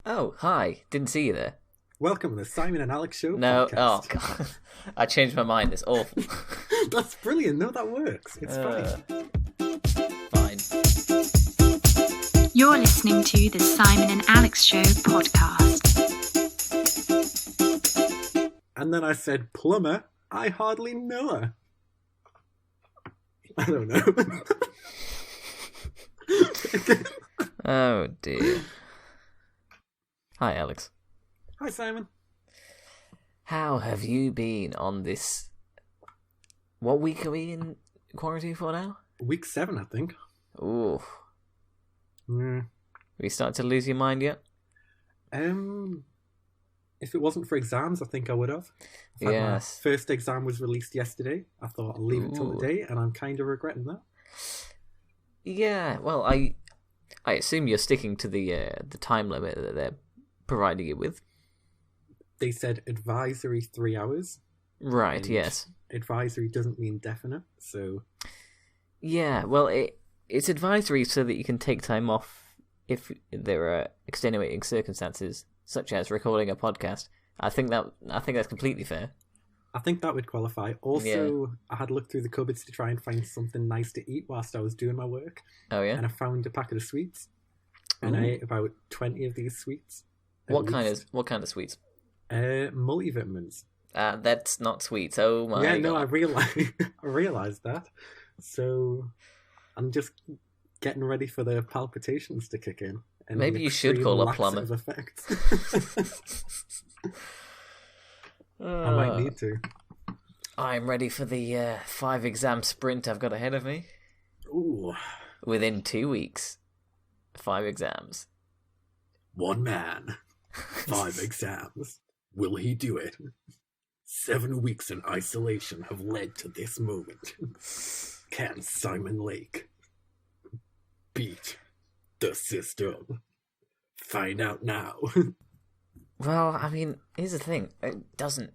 Oh, hi. Didn't see you there. Welcome to the Simon and Alex Show No, oh, podcast. God. I changed my mind. It's awful. That's brilliant. No, that works. It's fine. Fine. You're listening to the Simon and Alex Show podcast. And then I said, plumber, I hardly know her. I don't know. Oh, dear. Hi, Alex. Hi, Simon. How have you been on this... What week are we in quarantine for now? Week 7, I think. Ooh. Yeah. Have you started to lose your mind yet? If it wasn't for exams, I think I would have. In fact, Yes. my first exam was released yesterday. I thought I'll leave it till Ooh. the day, and I'm kind of regretting that. Yeah, well, I assume you're sticking to the time limit that they're providing you with. They said advisory 3 hours. Right, And yes. Advisory doesn't mean definite, so... Yeah, well, it's advisory so that you can take time off if there are extenuating circumstances, such as recording a podcast. I think that's completely fair. I think that would qualify. Also, I had looked through the cupboards to try and find something nice to eat whilst I was doing my work, Oh yeah. and I found a packet of sweets, and I Ooh. ate about 20 of these sweets. at What kind least. of sweets? Multivitamins. That's not sweets. Oh my Yeah, god. no, I realized that. So I'm just getting ready for the palpitations to kick in. And Maybe the you should extreme call a laxative plumber. effects. I might need to. I'm ready for the 5 exam sprint I've got ahead of me. Ooh, Within 2 weeks, 5 exams. one man, 5 exams. Will he do it? 7 weeks in isolation have led to this moment. Can Simon Lake beat the system? Find out now. Well, I mean, here's the thing. It doesn't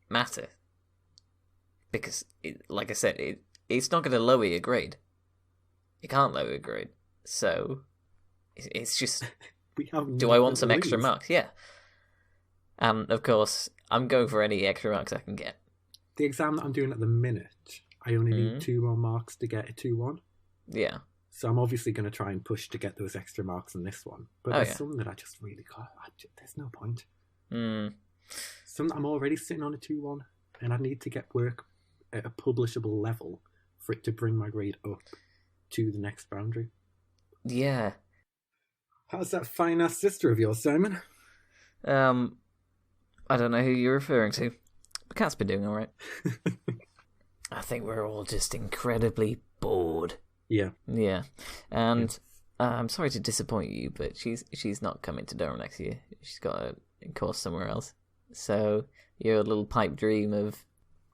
matter. Because, like I said, it's not going to lower your grade. It can't lower your grade. So, it's just, We have do I want some nothing to extra lose. marks? Yeah. And, of course, I'm going for any extra marks I can get. The exam that I'm doing at the minute, I only Mhm. need 2 more marks to get a 2-1. Yeah. So I'm obviously going to try and push to get those extra marks in this one. But Oh, there's yeah. some that I just really can't. There's no point. Mm. Some that I'm already sitting on a 2-1, and I need to get work at a publishable level for it to bring my grade up to the next boundary. Yeah. How's that fine-ass sister of yours, Simon? I don't know who you're referring to. The cat's been doing alright. I think we're all just incredibly bored. Yeah. Yeah, and I'm sorry to disappoint you, but she's not coming to Durham next year. She's got a course somewhere else. So your little pipe dream of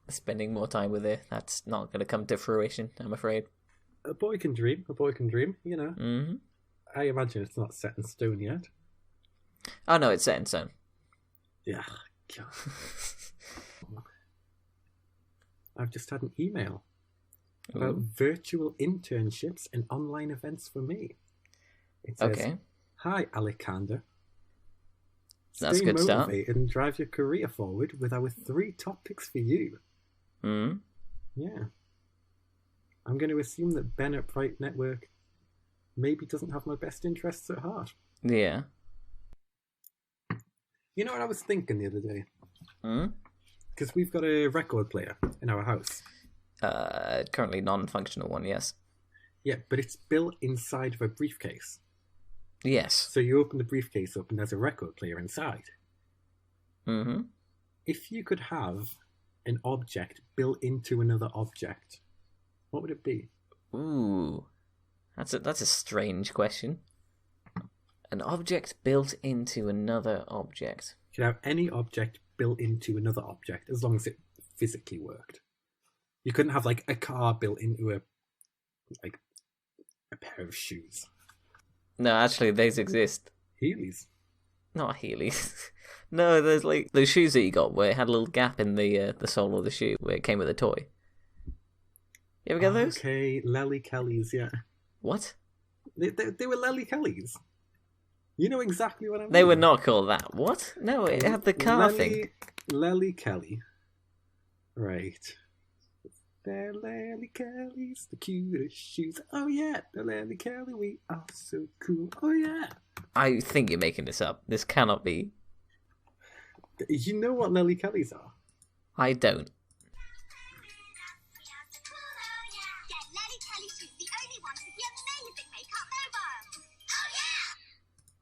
spending more time with her, that's not going to come to fruition, I'm afraid. A boy can dream, you know. Mm-hmm. I imagine it's not set in stone yet. Oh no, it's set in stone. Yeah. God. I've just had an email about Ooh. virtual internships and online events for me. It says, Okay, Hi, Alekanda. That's a Stay good start. motivated and drive your career forward with our 3 topics for you. mm. Yeah. I'm going to assume that Ben at Bright Network maybe doesn't have my best interests at heart. Yeah. You know what I was thinking the other day? Mm? Because we've got a record player in our house. Currently non-functional one, yes. Yeah, but it's built inside of a briefcase. Yes. So you open the briefcase up and there's a record player inside. Mm-hmm. If you could have an object built into another object, what would it be? Ooh, that's a strange question. An object built into another object. You could have any object built into another object as long as it physically worked. You couldn't have like a car built into a pair of shoes. No, actually, these exist. Heelys. Not Heelys. No, there's like those shoes that you got where it had a little gap in the sole of the shoe where it came with a toy. You ever get those? Okay, Lely Kellys, yeah. What? They were Lely Kellys. You know exactly what I mean. They were not called that. What? No, it had the car thing. Lely Kelly. Right. They're Lely Kellys, the cutest shoes. Oh yeah, the Lely Kelly, we are so cool. Oh yeah. I think you're making this up. This cannot be. You know what Lely Kellys are? I don't.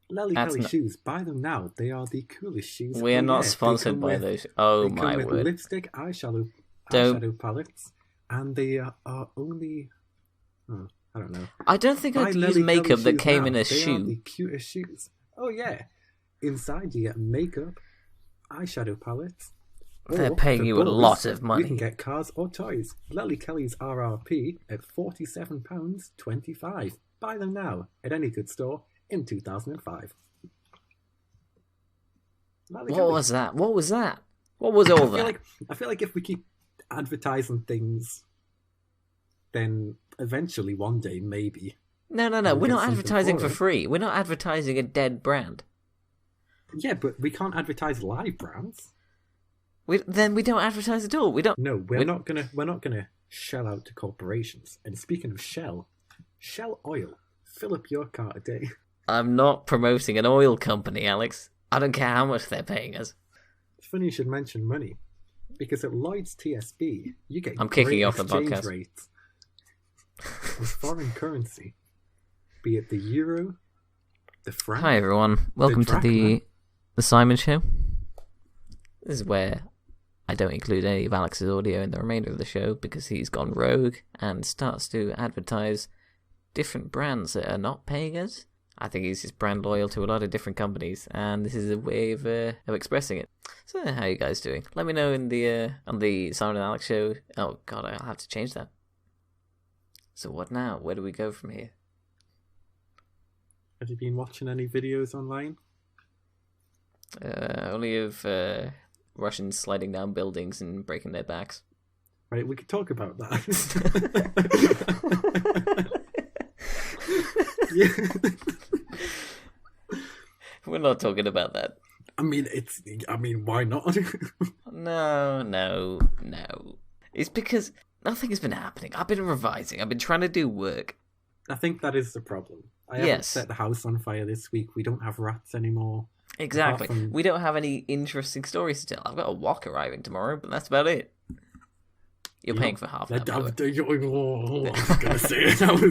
Lely Kelly shoes. Buy them now. They are the coolest shoes. We are not sponsored by those. Oh my word. They come with lipstick, eyeshadow palettes, and they are only... Oh, I don't know. I don't think I'd use makeup that came in a shoe. They are the cutest shoes. Oh yeah. Inside you get makeup, eyeshadow palettes. They're paying you a lot of money. You can get cars or toys. Lely Kelly's RRP at £47.25. Buy them now at any good store in 2005. What was that? What was that? What was all that? I feel like if we keep advertising things, then eventually one day, maybe. No. We're not advertising for free. We're not advertising a dead brand. Yeah, but we can't advertise live brands. Then we don't advertise at all. We don't. No, we're not gonna shell out to corporations. And speaking of Shell Oil, fill up your car today. I'm not promoting an oil company, Alex. I don't care how much they're paying us. It's funny you should mention money, because at Lloyd's TSB you get I'm kicking off the exchange podcast. rates with foreign currency, be it the euro, the franc. Hi everyone, welcome to the Simon Show. This is where I don't include any of Alex's audio in the remainder of the show because he's gone rogue and starts to advertise different brands that are not paying us. I think he's just brand loyal to a lot of different companies, and this is a way of expressing it. So, how are you guys doing? Let me know in the on the Simon and Alex show. Oh God, I'll have to change that. So what now? Where do we go from here? Have you been watching any videos online? Only of Russians sliding down buildings and breaking their backs. Right, we could talk about that. Yeah. We're not talking about that. I mean, why not? No. It's because nothing has been happening. I've been revising. I've been trying to do work. I think that is the problem. I haven't set the house on fire this week. We don't have rats anymore. Exactly. We don't have any interesting stories to tell. I've got a wok arriving tomorrow, but that's about it. You're paying for half that. I was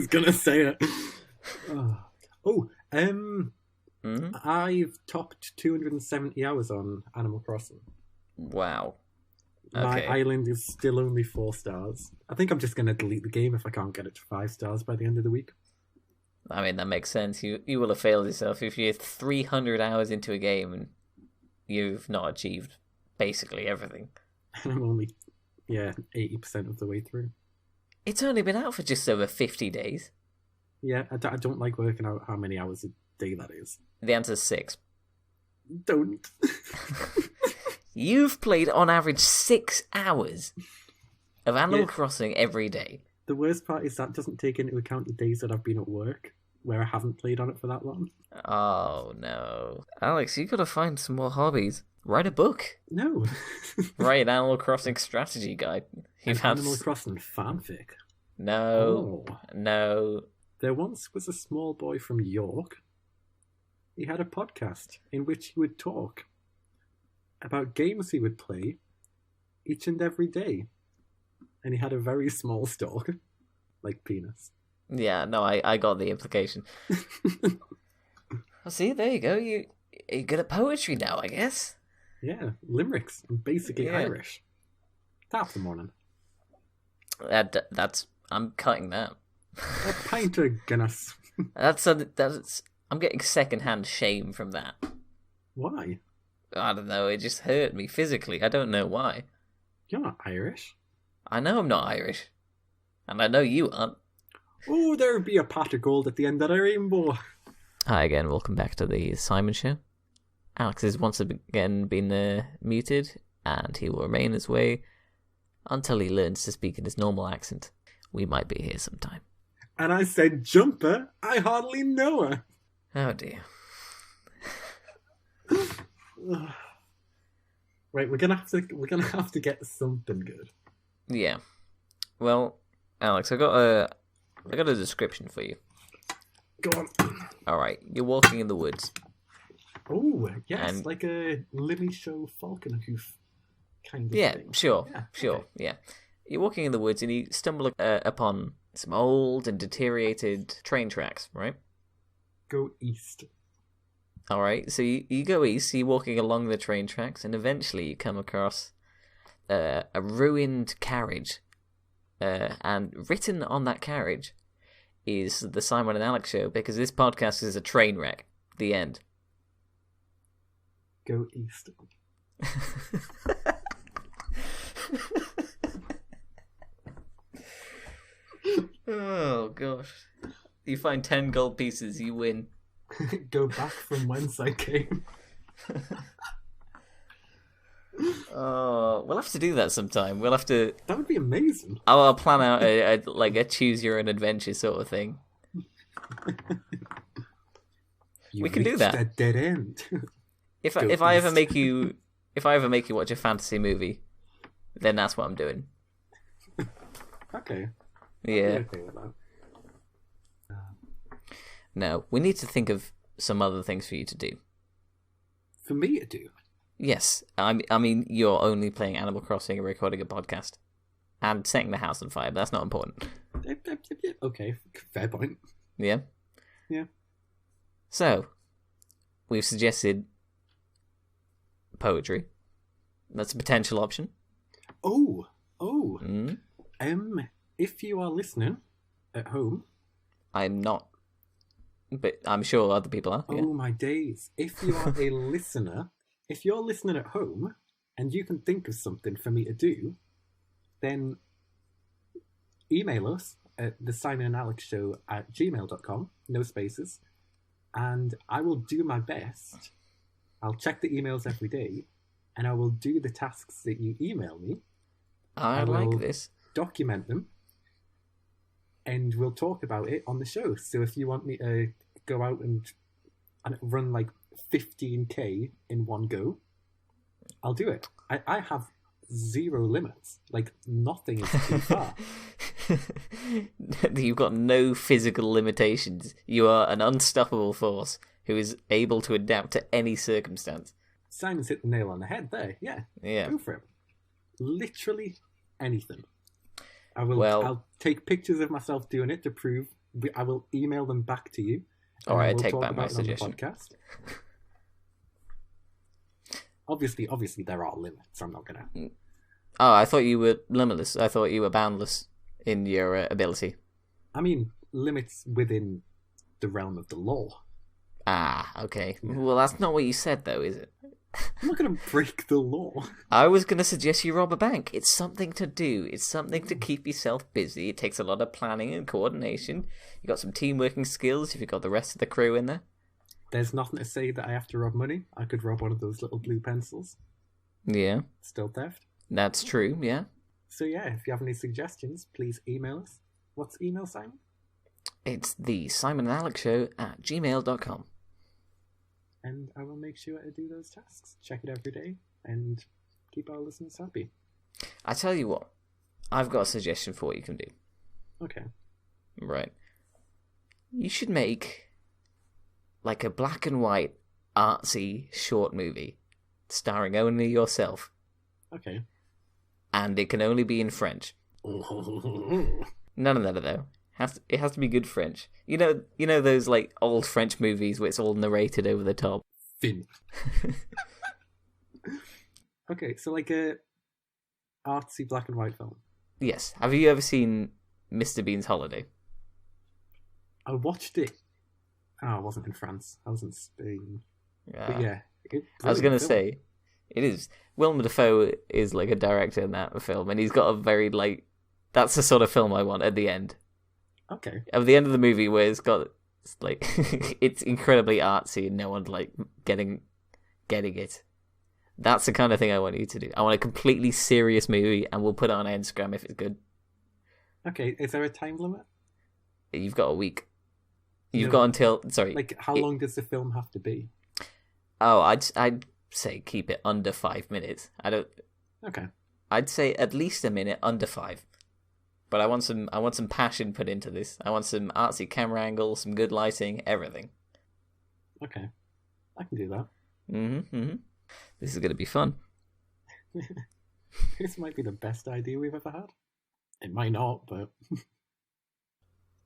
gonna say it. I've topped 270 hours on Animal Crossing. Wow. Okay. My island is still only 4 stars. I think I'm just going to delete the game if I can't get it to 5 stars by the end of the week. I mean, that makes sense. You will have failed yourself if you're 300 hours into a game and you've not achieved basically everything. I'm only, 80% of the way through. It's only been out for just over 50 days. Yeah, I don't like working out how many hours a day that is. The answer's 6. Don't. You've played on average 6 hours of Animal Crossing every day. The worst part is that doesn't take into account the days that I've been at work, where I haven't played on it for that long. Oh, no. Alex, you gotta find some more hobbies. Write a book. No. Write an Animal Crossing strategy guide. Animal Crossing fanfic. No. Oh. No. There once was a small boy from York. He had a podcast in which he would talk about games he would play each and every day. And he had a very small stalk, like penis. Yeah, no, I got the implication. Well, see, there you go. You're good at poetry now, I guess. Yeah, limericks. I'm basically Irish. Half the morning. I'm cutting that. A pint of Guinness. I'm getting secondhand shame from that. Why? I don't know. It just hurt me physically. I don't know why. You're not Irish. I know I'm not Irish. And I know you aren't. Oh, there'd be a pot of gold at the end of the rainbow. Hi again, welcome back to the Simon Show. Alex has once again been muted, and he will remain this way until he learns to speak in his normal accent. We might be here sometime. And I said, Jumper, I hardly know her. Oh dear. Right, we're gonna have to get something good. Yeah. Well, Alex, I got a description for you. Go on. All right, you're walking in the woods. Oh, yes, And- like a Limmy Show falcon hoof kind of Yeah, thing. sure, Yeah, sure, okay. yeah. You're walking in the woods and you stumble upon some old and deteriorated train tracks, right? Go east. All right, so you go east, you're walking along the train tracks, and eventually you come across a ruined carriage. And written on that carriage is the Simon and Alex Show, because this podcast is a train wreck. The end. Go east. Oh, gosh. You find 10 gold pieces, you win. Go back from whence I came. Oh, we'll have to do that sometime. We'll have to... That would be amazing. I'll plan out a choose your own adventure sort of thing. You We can do reached that. a dead end. If Go I ever east. make you watch a fantasy movie, then that's what I'm doing. Okay. Yeah. I'm okay with that. No, we need to think of some other things for you to do. For me to do. Yes, I mean you're only playing Animal Crossing and recording a podcast, and setting the house on fire. But that's not important. Okay, fair point. Yeah. Yeah. So, we've suggested poetry. That's a potential option. Oh. Mm. If you are listening at home, I'm not, but I'm sure other people are. Yeah. oh my days! If you are a listener, if you're listening at home and you can think of something for me to do, then email us at theSimonandAlexShow@gmail.com, no spaces, and I will do my best. I'll check the emails every day, and I will do the tasks that you email me, I I like will- this. document them, and we'll talk about it on the show. So if you want me to go out and run like 15k in one go, I'll do it. I have zero limits. Like, nothing is too far. You've got no physical limitations. You are an unstoppable force who is able to adapt to any circumstance. Simon's hit the nail on the head there. Yeah, Yeah. go for it. Literally anything. I'll take pictures of myself doing it to prove. I will email them back to you. All right, I we'll take talk back my about it on the suggestion. podcast. Obviously, there are limits. I'm not gonna. Oh, I thought you were limitless. I thought you were boundless in your ability. I mean, limits within the realm of the law. Ah, okay. Well, that's not what you said, though, is it? I'm not gonna break the law. I was going to suggest you rob a bank. It's something to do. It's something to keep yourself busy. It takes a lot of planning and coordination. You got some team working skills if you've got the rest of the crew in there. There's nothing to say that I have to rob money. I could rob one of those little blue pencils. Yeah, Still theft. that's true, yeah. So yeah, if you have any suggestions, please email us. What's the email, Simon? It's the simonandalexshow@gmail.com. And I will make sure to do those tasks. Check it every day and keep our listeners happy. I tell you what, I've got a suggestion for what you can do. Okay. Right. You should make like a black and white artsy short movie starring only yourself, Okay. and it can only be in French. None of that though. It has to be good French. You know those like old French movies where it's all narrated over the top. Fin. Okay, so like a artsy black and white film. Yes. Have you ever seen Mr. Bean's Holiday? I watched it. Oh, I wasn't in France. I was in Spain. But yeah. I was gonna brilliant film. say, it is. Willem Dafoe is like a director in that film, and he's got a very like. That's the sort of film I want at the end. Okay. At the end of the movie, where it's like it's incredibly artsy and no one's like getting it. That's the kind of thing I want you to do. I want a completely serious movie, and we'll put it on Instagram if it's good. Okay, is there a time limit? You've got a week. You've No. got until. Sorry. Like, how long does the film have to be? Oh, I'd say keep it under 5 minutes. Okay. I'd say at least a minute under 5. But I want some passion put into this. I want some artsy camera angles, some good lighting, everything. Okay. I can do that. Mm-hmm. This is going to be fun. This might be the best idea we've ever had. It might not, but...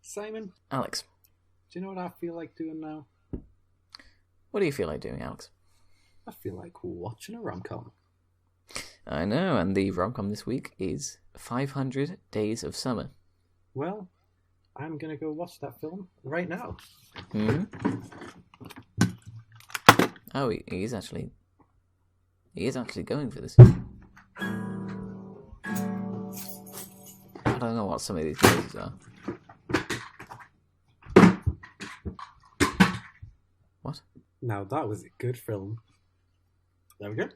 Simon? Alex. Do you know what I feel like doing now? What do you feel like doing, Alex? I feel like watching a rom-com. I know, and the rom-com this week is 500 Days of Summer. Well, I'm going to go watch that film right now. Hmm? Oh, he is actually going for this. I don't know what some of these noises are. What? Now that was a good film. There we go.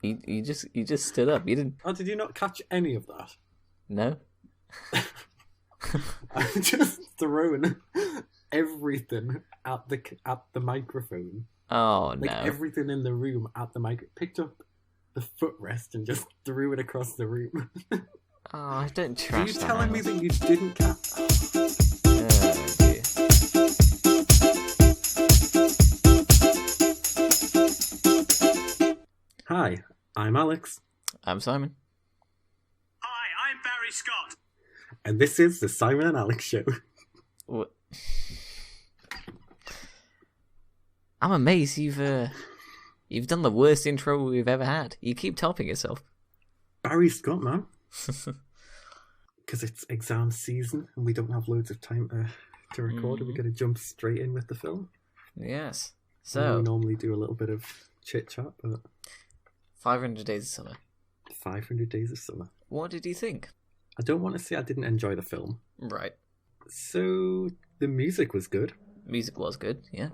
You just stood up. You didn't. Oh, did you not catch any of that? No. I'm just throwing everything at the microphone. Oh Like no. everything in the room at the mic. Picked up the footrest and just threw it across the room. Oh, don't Are trash you that. telling me that you didn't catch that? Oh dear. Hi, I'm Alex. I'm Simon. Hi, I'm Barry Scott. And this is the Simon and Alex Show. What? I'm amazed you've done the worst intro we've ever had. You keep topping yourself. Barry Scott, man. Because it's exam season and we don't have loads of time to record. We're going to jump straight in with the film. Yes. We So, normally do a little bit of chit-chat, but 500 Days of Summer. 500 Days of Summer. What did you think? I don't want to say I didn't enjoy the film. Right. So, the music was good. Music was good, yeah.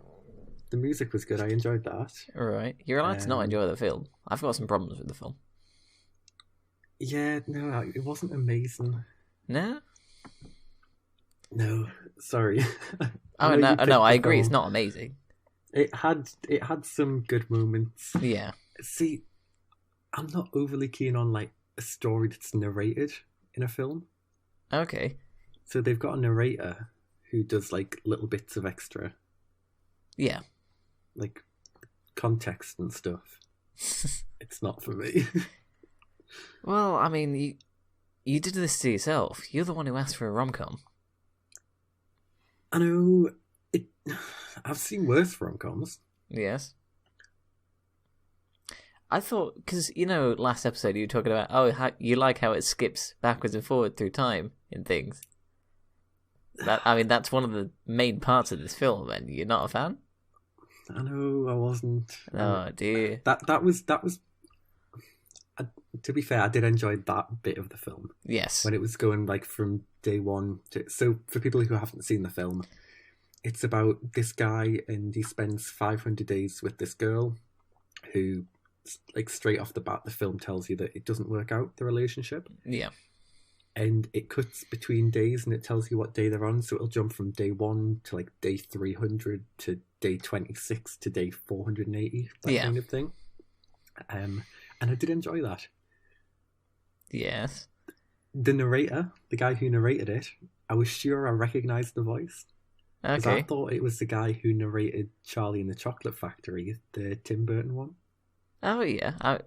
The music was good. I enjoyed that. Alright. You're allowed to not enjoy the film. I've got some problems with the film. Yeah, no, it wasn't amazing. No? No, sorry. Oh, no, I agree. It's not amazing. It had some good moments. Yeah. See, I'm not overly keen on like a story that's narrated in a film. Okay. So they've got a narrator who does like little bits of extra, Yeah. like context and stuff. It's not for me. Well, I mean, you did this to yourself. You're the one who asked for a rom-com. I know. I've seen worse rom-coms. Yes. I thought, because, last episode you were talking about, how you like how it skips backwards and forward through time in things. That's one of the main parts of this film, and you're not a fan? I know, I wasn't. Oh, dear. That was. To be fair, I did enjoy that bit of the film. Yes. When it was going like from day one to... So for people who haven't seen the film, it's about this guy and he spends 500 days with this girl who, like, straight off the bat, the film tells you that it doesn't work out, the relationship. Yeah. And it cuts between days and it tells you what day they're on. So it'll jump from day 1 to like day 300 to day 26 to day 480, that kind of thing. And I did enjoy that. Yes. The narrator, the guy who narrated it, I was sure I recognised the voice. Because I Okay. thought it was the guy who narrated Charlie and the Chocolate Factory, the Tim Burton one. Oh, yeah. I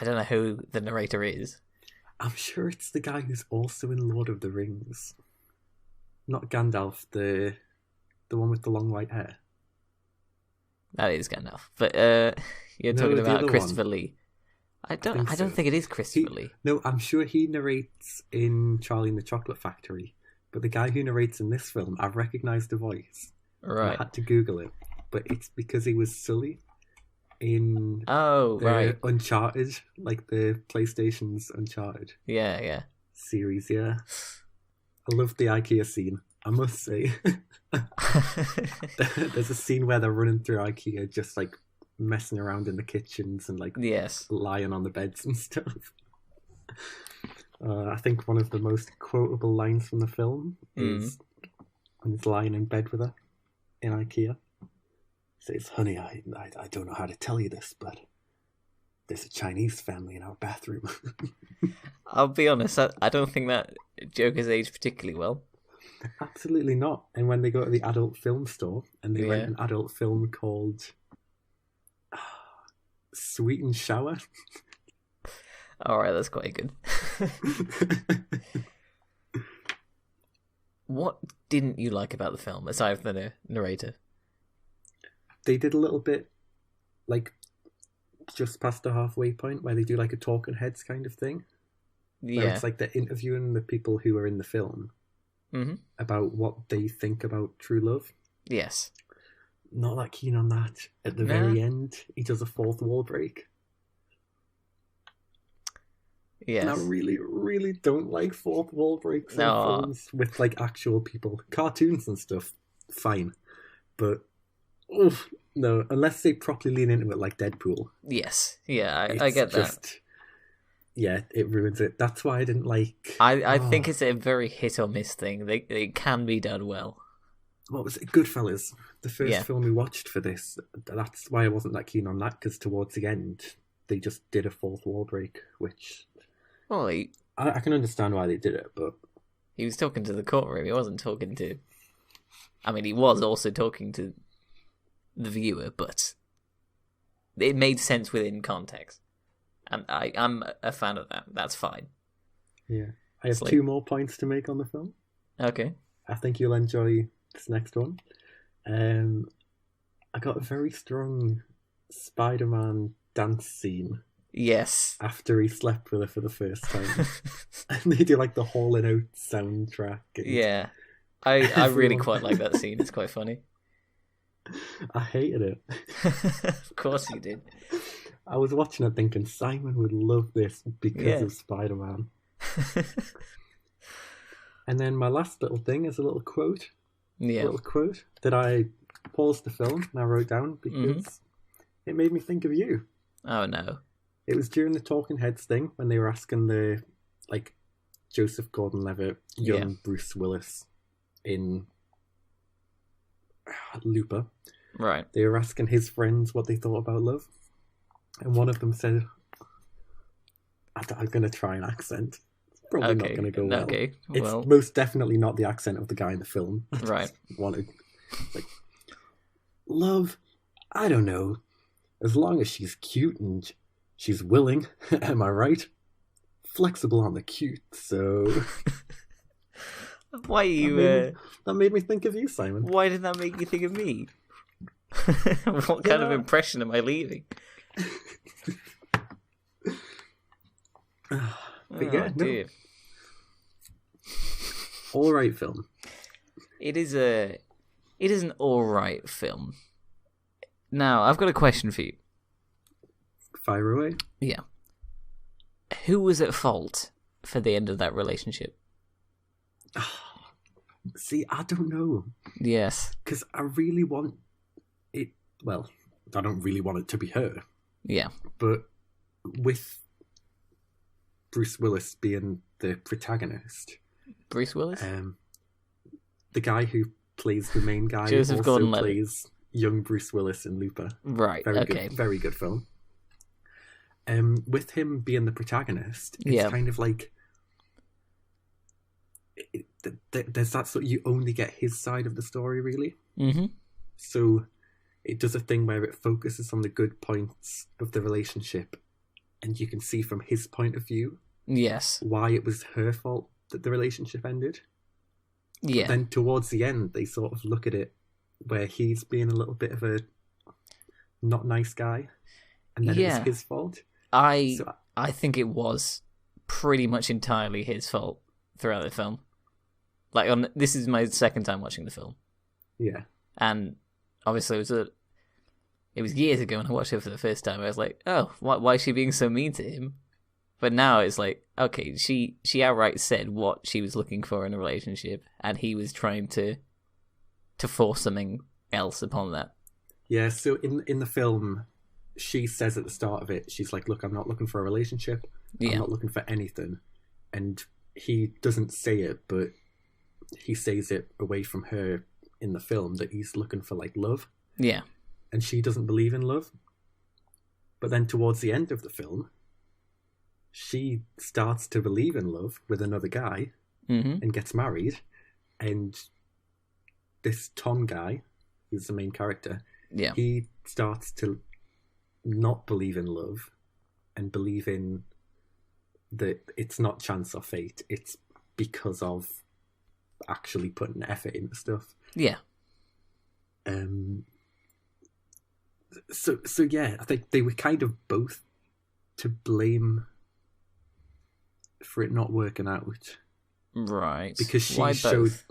don't know who the narrator is. I'm sure it's the guy who's also in Lord of the Rings. Not Gandalf, the one with the long white hair. That is Gandalf. But you're No, talking the about other Christopher one. Lee. I think don't so. think it is Christopher Lee. No, I'm sure he narrates in Charlie and the Chocolate Factory. But the guy who narrates in this film, I've recognised the voice. Right. I had to Google it. But it's because he was Sully in Oh, right. Uncharted, like the PlayStation's Uncharted Yeah. series, yeah. I love the IKEA scene, I must say. There's a scene where they're running through IKEA just like messing around in the kitchens and like Yes. lying on the beds and stuff. I think one of the most quotable lines from the film is when he's lying in bed with her in IKEA. He says, "Honey, I don't know how to tell you this, but there's a Chinese family in our bathroom. I'll be honest, I don't think that joke has aged particularly well. Absolutely not. And when they go to the adult film store and they rent an adult film called Sweet and Shower. Alright, that's quite good. What didn't you like about the film, aside from the narrator? They did a little bit, like, just past the halfway point, where they do, like, a talking heads kind of thing. Yeah. Where it's like they're interviewing the people who are in the film about what they think about true love. Yes. Not that keen on that. At the very end, he does a fourth wall break. Yes. And I really, really don't like fourth wall breaks in films with, like, actual people. Cartoons and stuff, fine. But, no, unless they properly lean into it like Deadpool. Yes. Yeah, I get that. Yeah, it ruins it. That's why I didn't like... I think it's a very hit or miss thing. It can be done well. What was it? Goodfellas. The first film we watched for this. That's why I wasn't that keen on that, because towards the end, they just did a fourth wall break, which... Well, I can understand why they did it, but... He was talking to the courtroom. He wasn't talking to... I mean, he was also talking to the viewer, but it made sense within context. And I'm a fan of that. That's fine. Yeah. I have two more points to make on the film. Okay. I think you'll enjoy this next one. I got a very strong Spider-Man dance scene. Yes. After he slept with her for the first time. And they do like the Hall & Out soundtrack. Yeah. I really quite like that scene. It's quite funny. I hated it. Of course you did. I was watching it thinking Simon would love this because of Spider-Man. And then my last little thing is a little quote. Yeah. A little quote that I paused the film and I wrote down because it made me think of you. Oh no. It was during the Talking Heads thing when they were asking the, like, Joseph Gordon-Levitt, young Bruce Willis in Looper. Right. They were asking his friends what they thought about love. And one of them said, I'm going to try an accent. It's probably not going to go well. Okay. It's most definitely not the accent of the guy in the film. Right. Wanted, like, love, I don't know. As long as she's cute and she's willing, am I right? Flexible on the cute, so... Why are you... That made me think of you, Simon. Why did that make you think of me? What kind of impression am I leaving? But yeah, no. Alright film. It is an alright film. Now, I've got a question for you. Fire away. Yeah. Who was at fault for the end of that relationship? See, I don't know. Yes. Because I really want it... Well, I don't really want it to be her. Yeah. But with Bruce Willis being the protagonist... Bruce Willis? The guy who plays the main guy Joseph also Gordon-Levitt. plays young Bruce Willis in Looper. Right, okay. Very good film. With him being the protagonist, it's kind of like... there's that sort... You only get his side of the story, really. Mm-hmm. So it does a thing where it focuses on the good points of the relationship, and you can see from his point of view why it was her fault that the relationship ended. Yeah. But then towards the end, they sort of look at it where he's being a little bit of a not nice guy, and then it was his fault. I think it was pretty much entirely his fault throughout the film. Like, this is my second time watching the film. Yeah. And obviously it was years ago when I watched it for the first time. I was like, oh, why is she being so mean to him? But now it's like, okay, she outright said what she was looking for in a relationship, and he was trying to force something else upon that. Yeah, so in the film, she says at the start of it, she's like, look, I'm not looking for a relationship. I'm not looking for anything. And he doesn't say it, but he says it away from her in the film that he's looking for, like, love. Yeah. And she doesn't believe in love. But then towards the end of the film, she starts to believe in love with another guy and gets married. And this Tom guy, who's the main character, he starts to not believe in love and believe in that it's not chance or fate. It's because of actually putting effort into stuff. Yeah. So yeah, I think they were kind of both to blame for it not working out. Right. Because she Why showed... both?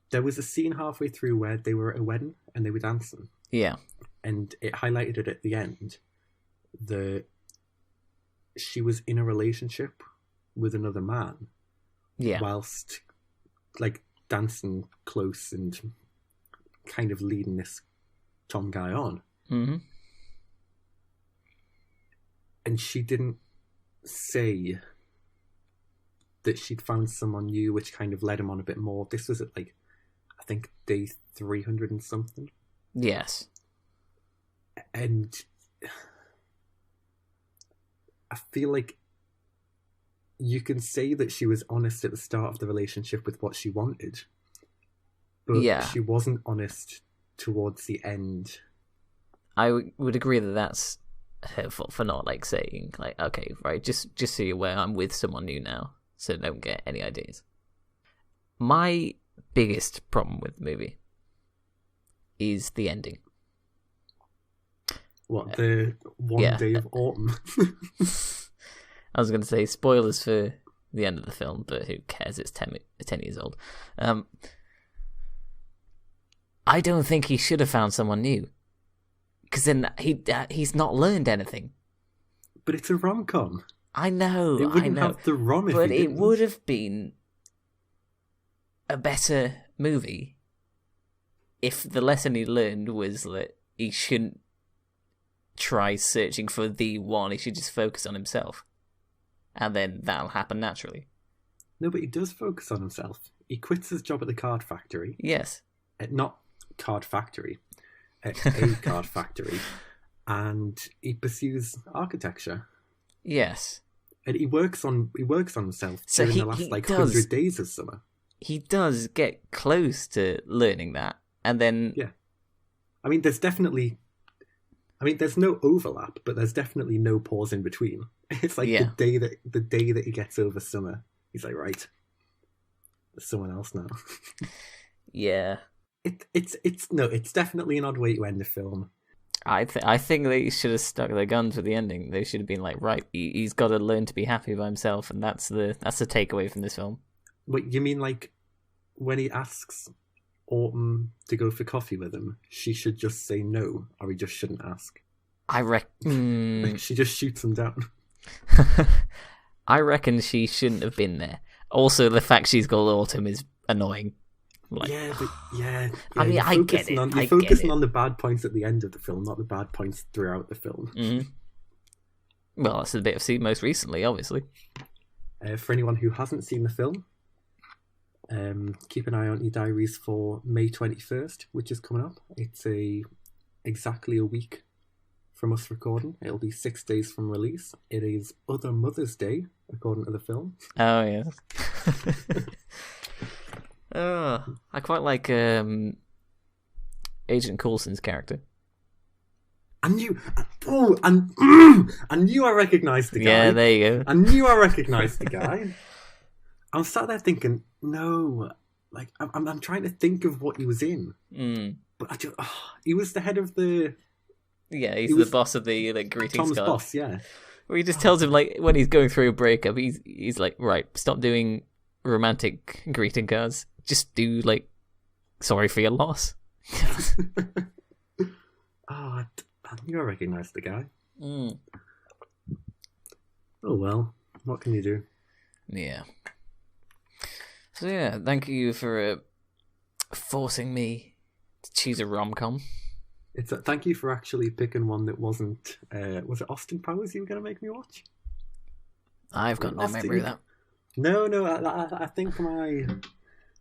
There was a scene halfway through where they were at a wedding and they were dancing. Yeah. And it highlighted it at the end that she was in a relationship with another man. Yeah. Whilst, like, dancing close and kind of leading this Tom guy on. Mm-hmm. And she didn't say that she'd found someone new, which kind of led him on a bit more. This was at, like, I think day 300 and something. Yes. And I feel like you can say that she was honest at the start of the relationship with what she wanted, but she wasn't honest towards the end. I would agree that that's her fault for not, like, saying, like, okay, right, just so you're aware, I'm with someone new now, so don't get any ideas. My biggest problem with the movie is the ending. What, the one day of autumn? I was going to say spoilers for the end of the film, but who cares? It's 10 years old. I don't think he should have found someone new, because then he's not learned anything. But it's a rom-com. I know. It wouldn't have the rom if but he it didn't. would have been a better movie if the lesson he learned was that he shouldn't try searching for the one. He should just focus on himself, and then that'll happen naturally. No, but he does focus on himself. He quits his job at the card factory. Yes. Not card factory. At a card factory. And he pursues architecture. Yes. And he works on himself So during he- the last, he like, does. 100 days of summer. He does get close to learning that, and then... Yeah. I mean, there's no overlap, but there's definitely no pause in between. It's like the day that he gets over summer, he's like, right, there's someone else now. Yeah. It's definitely an odd way to end the film. I think they should have stuck their guns with the ending. They should have been like, right, he's got to learn to be happy by himself, and that's the takeaway from this film. What you mean, like when he asks Autumn to go for coffee with him, she should just say no, or he just shouldn't ask? I reckon Like, she just shoots him down. I reckon she shouldn't have been there. Also, the fact she's called Autumn is annoying. Like, yeah. I mean, I get it. You're focusing on the bad points at the end of the film, not the bad points throughout the film. Mm-hmm. Well, that's a bit of seen most recently, obviously. For anyone who hasn't seen the film, keep an eye on your diaries for May 21st, which is coming up. It's exactly a week from us recording. It'll be 6 days from release. It is Other Mother's Day, according to the film. Oh, yeah. I quite like Agent Coulson's character. I knew I recognised the guy. Yeah, there you go. I knew I recognised the guy. I was sat there thinking, no, like I'm trying to think of what he was in, but he was the head of the. Yeah, he's the boss of the greetings Tom's card. boss, yeah. Where he just tells him, like, when he's going through a breakup, he's like, right, stop doing romantic greeting cards. Just do, like, sorry for your loss. I knew I recognised the guy. Mm. Oh well, what can you do? Yeah. So yeah, thank you for forcing me to choose a rom-com. Thank you for actually picking one that wasn't. Was it Austin Powers you were going to make me watch? I've got no memory of that. No. I think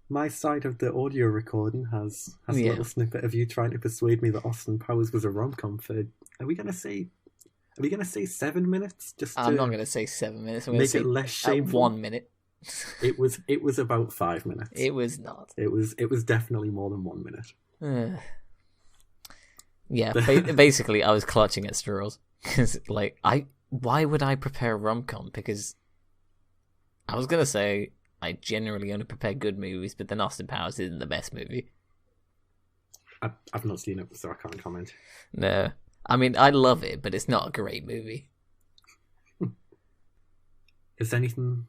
my side of the audio recording has a Yeah. little snippet of you trying to persuade me that Austin Powers was a rom-com for. Are we gonna say 7 minutes? Just I'm to not going to say 7 minutes. I'm going to make say it less shameful. 1 minute. It was about 5 minutes. It was not. It was definitely more than 1 minute. Yeah, basically, I was clutching at straws because, like, why would I prepare a rom-com? Because I was gonna say I generally only prepare good movies, but then Austin Powers isn't the best movie. I've not seen it, so I can't comment. No, I mean I love it, but it's not a great movie. Has anything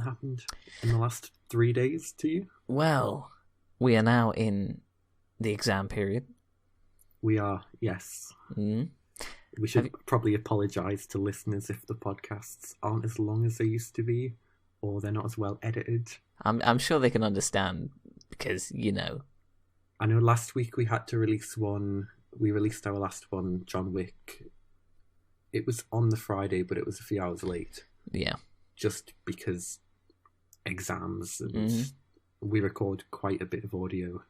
happened in the last 3 days to you? Well, we are now in the exam period. We are, yes. Mm. We should probably apologise to listeners if the podcasts aren't as long as they used to be, or they're not as well edited. I'm sure they can understand because, you know. I know last week we had to release one. We released our last one, John Wick. It was on the Friday, but it was a few hours late. Yeah. Just because exams, and we record quite a bit of audio,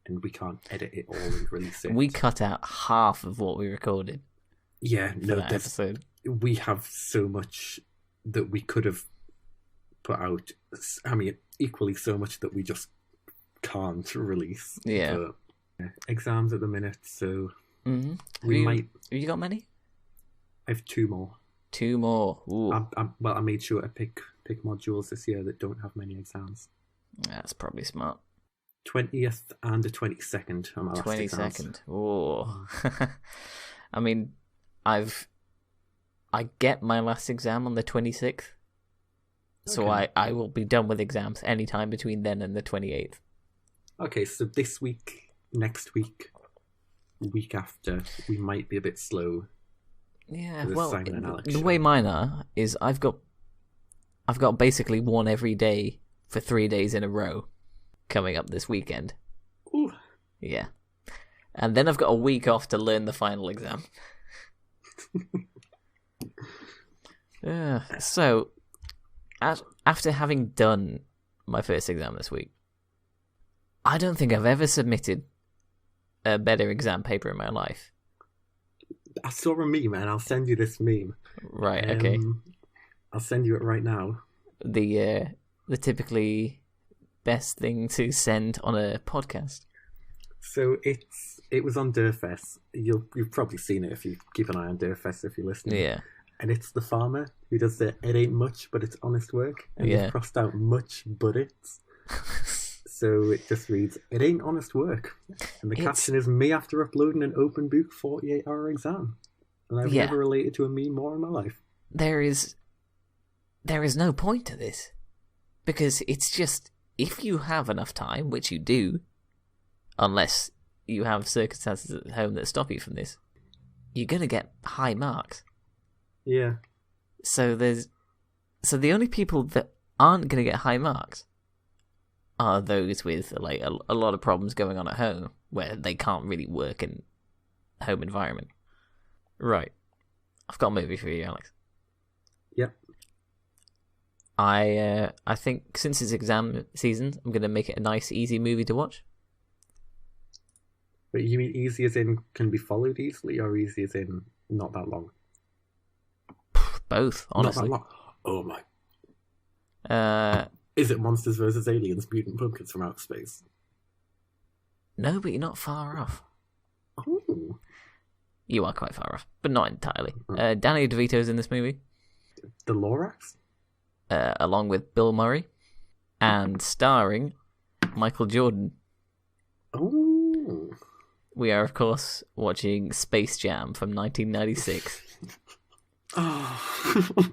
and we can't edit it all and release it. We cut out half of what we recorded. Yeah, for no, that episode. We have so much that we could have put out. I mean, equally so much that we just can't release. Yeah. But, yeah, exams at the minute, so we might. Have you got many? I have 2 more. 2 more. Ooh. I made sure to pick modules this year that don't have many exams. That's probably smart. 20th and the 22nd are my last 22nd. Oh. I mean, I get my last exam on the 26th. So Okay. I will be done with exams anytime between then and the 28th. Okay, so this week, next week, week after, we might be a bit slow. Yeah, For the well, Simon and Alex the show. way mine are is I've got basically one every day for 3 days in a row coming up this weekend. Ooh. Yeah. And then I've got a week off to learn the final exam. So, after having done my first exam this week, I don't think I've ever submitted a better exam paper in my life. I saw a meme, and I'll send you this meme. Right, okay. I'll send you it right now. The typically best thing to send on a podcast. So it was on Durfest. You've probably seen it if you keep an eye on Durfest if you're listening. Yeah. And it's the farmer who does the "it ain't much, but it's honest work," and Yeah. he's crossed out "much, but it's." So it just reads, "It ain't honest work," and the caption is me after uploading an open book 48-hour exam, and I've never related to a meme more in my life. There is no point to this because it's just if you have enough time, which you do, unless you have circumstances at home that stop you from this, you're gonna get high marks. Yeah. So the only people that aren't gonna get high marks are those with like a lot of problems going on at home where they can't really work in home environment. Right. I've got a movie for you, Alex. Yep. I think since it's exam season, I'm gonna make it a nice, easy movie to watch. But you mean easy as in can be followed easily, or easy as in not that long? Both, honestly. Not that long. Oh my. Is it Monsters vs. Aliens, Mutant Pumpkins from Outer Space? No, but you're not far off. Oh. You are quite far off, but not entirely. Danny DeVito's in this movie. The Lorax? Along with Bill Murray, and starring Michael Jordan. Oh. We are, of course, watching Space Jam from 1996. Oh.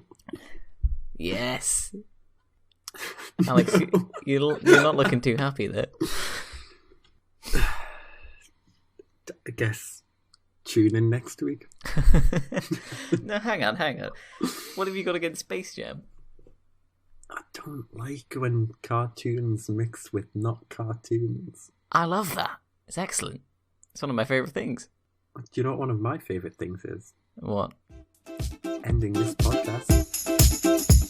Yes. Alex, you're not looking too happy there. I guess tune in next week. No, hang on. What have you got against Space Jam? I don't like when cartoons mix with not cartoons. I love that. It's excellent. It's one of my favourite things. Do you know what one of my favourite things is? What? Ending this podcast.